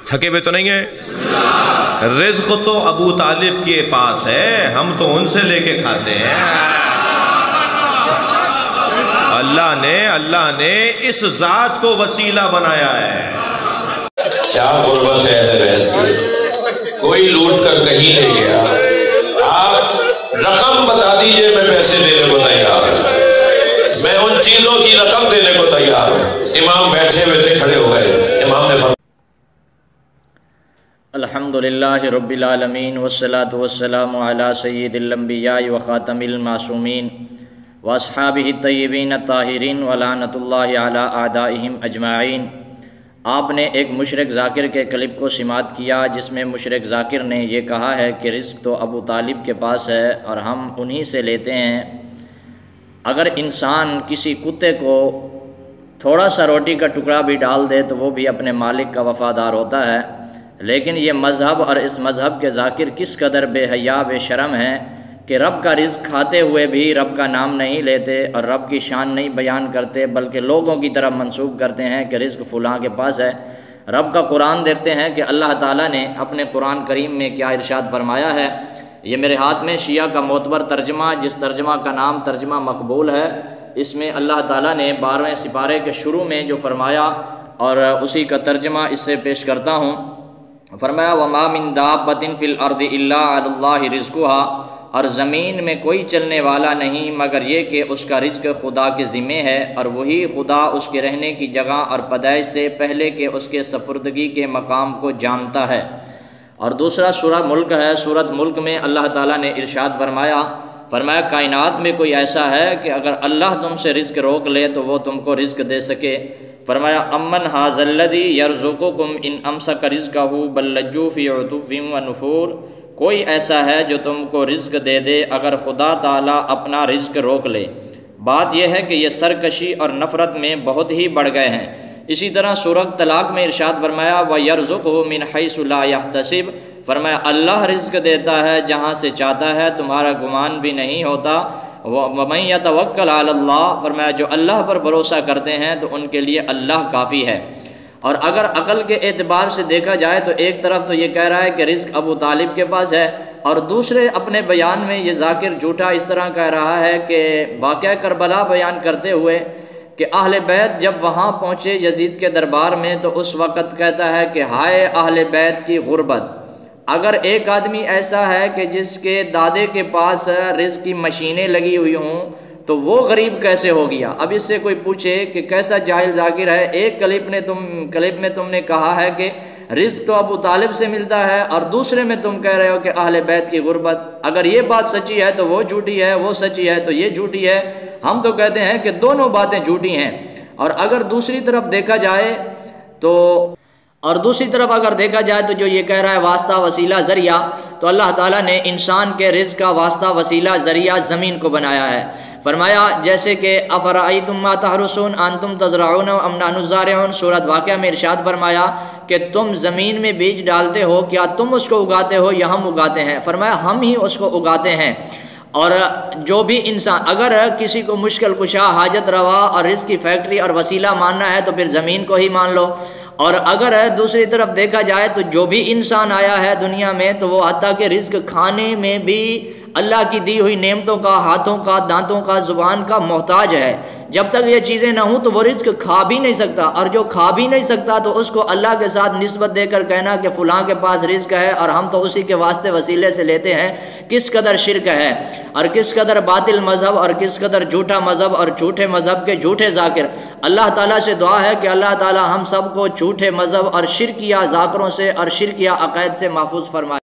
تھکے ہوئے تو نہیں ہیں؟ رزق تو ابو طالب کے پاس ہے، ہم تو ان سے لے کے کھاتے ہیں۔ اللہ نے اس ذات کو وسیلہ بنایا ہے۔ کیا غربت ہے اہل بیت کی، کوئی لوٹ کر کہیں لے گیا، آپ رقم بتا دیجئے، میں پیسے دینے کو تیار ہوں، میں ان چیزوں کی رقم دینے کو تیار ہوں۔ امام بیٹھے ہوئے تھے، کھڑے ہو گئے، امام نے فرمایا الحمدللہ رب العالمین والصلاة والسلام علی سید الانبیاء وخاتم المعصومین واصحابہ الطیبین الطاہرین ولعنۃ اللہ علی اعدائہم اجمعین۔ آپ نے ایک مشرک ذاکر کے کلپ کو سماعت کیا جس میں مشرک ذاکر نے یہ کہا ہے کہ رزق تو ابو طالب کے پاس ہے اور ہم انہی سے لیتے ہیں۔ اگر انسان کسی کتے کو تھوڑا سا روٹی کا ٹکڑا بھی ڈال دے تو وہ بھی اپنے مالک کا وفادار ہوتا ہے، لیکن یہ مذہب اور اس مذہب کے ذاکر کس قدر بے حیا بے شرم ہیں کہ رب کا رزق کھاتے ہوئے بھی رب کا نام نہیں لیتے اور رب کی شان نہیں بیان کرتے، بلکہ لوگوں کی طرف منسوب کرتے ہیں کہ رزق فلاں کے پاس ہے۔ رب کا قرآن دیکھتے ہیں کہ اللہ تعالیٰ نے اپنے قرآن کریم میں کیا ارشاد فرمایا ہے۔ یہ میرے ہاتھ میں شیعہ کا معتبر ترجمہ، جس ترجمہ کا نام ترجمہ مقبول ہے، اس میں اللہ تعالیٰ نے 12ویں سپارے کے شروع میں جو فرمایا اور اسی کا ترجمہ اس سے پیش کرتا ہوں۔ فرمایا وَمَا مِن دَابَّةٍ فِي الْأَرْضِ إِلَّا عَلَى اللَّهِ رِزْقُهَا، اور زمین میں کوئی چلنے والا نہیں مگر یہ کہ اس کا رزق خدا کے ذمے ہے، اور وہی خدا اس کے رہنے کی جگہ اور پیدائش سے پہلے کہ اس کے سپردگی کے مقام کو جانتا ہے۔ اور دوسرا سورہ ملک ہے، سورۃ ملک میں اللہ تعالیٰ نے ارشاد فرمایا کائنات میں کوئی ایسا ہے کہ اگر اللہ تم سے رزق روک لے تو وہ تم کو رزق دے سکے۔ فرمایا امن ھذا الذی یرزقکم ان امسک رزقہ بل لجوا فی عتو ونفور، کوئی ایسا ہے جو تم کو رزق دے دے اگر خدا تعالیٰ اپنا رزق روک لے۔ بات یہ ہے کہ یہ سرکشی اور نفرت میں بہت ہی بڑھ گئے ہیں۔ اسی طرح سورۃ طلاق میں ارشاد فرمایا وَيَرْزُقْهُ مِنْ حَيْثُ لَا يَحْتَسِبُ، فرمایا اللہ رزق دیتا ہے جہاں سے چاہتا ہے، تمہارا گمان بھی نہیں ہوتا۔ وَمَن يَتَوَكَّلْ عَلَى اللَّهِ، فرمایا جو اللہ پر بھروسہ کرتے ہیں تو ان کے لیے اللہ کافی ہے۔ اور اگر عقل کے اعتبار سے دیکھا جائے تو ایک طرف تو یہ کہہ رہا ہے کہ رزق ابو طالب کے پاس ہے، اور دوسرے اپنے بیان میں یہ ذاکر جھوٹا اس طرح کہہ رہا ہے کہ واقعہ کربلا بیان کرتے ہوئے کہ اہل بیت جب وہاں پہنچے یزید کے دربار میں تو اس وقت کہتا ہے کہ ہائے اہل بیت کی غربت۔ اگر ایک آدمی ایسا ہے کہ جس کے دادے کے پاس رزق کی مشینیں لگی ہوئی ہوں تو وہ غریب کیسے ہو گیا؟ اب اس سے کوئی پوچھے کہ کیسا جاہل ذاکر ہے، ایک کلپ میں تم نے کہا ہے کہ رزق تو ابو طالب سے ملتا ہے، اور دوسرے میں تم کہہ رہے ہو کہ اہل بیت کی غربت۔ اگر یہ بات سچی ہے تو وہ جھوٹی ہے، وہ سچی ہے تو یہ جھوٹی ہے۔ ہم تو کہتے ہیں کہ دونوں باتیں جھوٹی ہیں۔ اور اگر دوسری طرف دیکھا جائے تو جو یہ کہہ رہا ہے واسطہ وسیلہ ذریعہ، تو اللہ تعالیٰ نے انسان کے رزق کا واسطہ وسیلہ ذریعہ زمین کو بنایا ہے۔ فرمایا جیسے کہ افرأیتم ما تحرثون انتم تزرعون ام نحن الزارعون، سورۃ واقعہ میں ارشاد فرمایا کہ تم زمین میں بیج ڈالتے ہو، کیا تم اس کو اگاتے ہو یا ہم اگاتے ہیں؟ فرمایا ہم ہی اس کو اگاتے ہیں۔ اور جو بھی انسان اگر کسی کو مشکل کشا، حاجت روا اور رزق کی فیکٹری اور وسیلہ ماننا ہے تو پھر زمین کو ہی مان لو۔ اور اگر دوسری طرف دیکھا جائے تو جو بھی انسان آیا ہے دنیا میں تو وہ حتیٰ کہ رزق کھانے میں بھی اللہ کی دی ہوئی نعمتوں کا، ہاتھوں کا، دانتوں کا، زبان کا محتاج ہے۔ جب تک یہ چیزیں نہ ہوں تو وہ رزق کھا بھی نہیں سکتا، اور جو کھا بھی نہیں سکتا تو اس کو اللہ کے ساتھ نسبت دے کر کہنا کہ فلاں کے پاس رزق ہے اور ہم تو اسی کے واسطے وسیلے سے لیتے ہیں، کس قدر شرک ہے اور کس قدر باطل مذہب اور کس قدر جھوٹا مذہب اور جھوٹے مذہب کے جھوٹے ذاکر۔ اللہ تعالیٰ سے دعا ہے کہ اللہ تعالیٰ ہم سب کو جھوٹے مذہب اور شرکیہ ذاکروں سے اور شرکیہ عقائد سے محفوظ فرمائے۔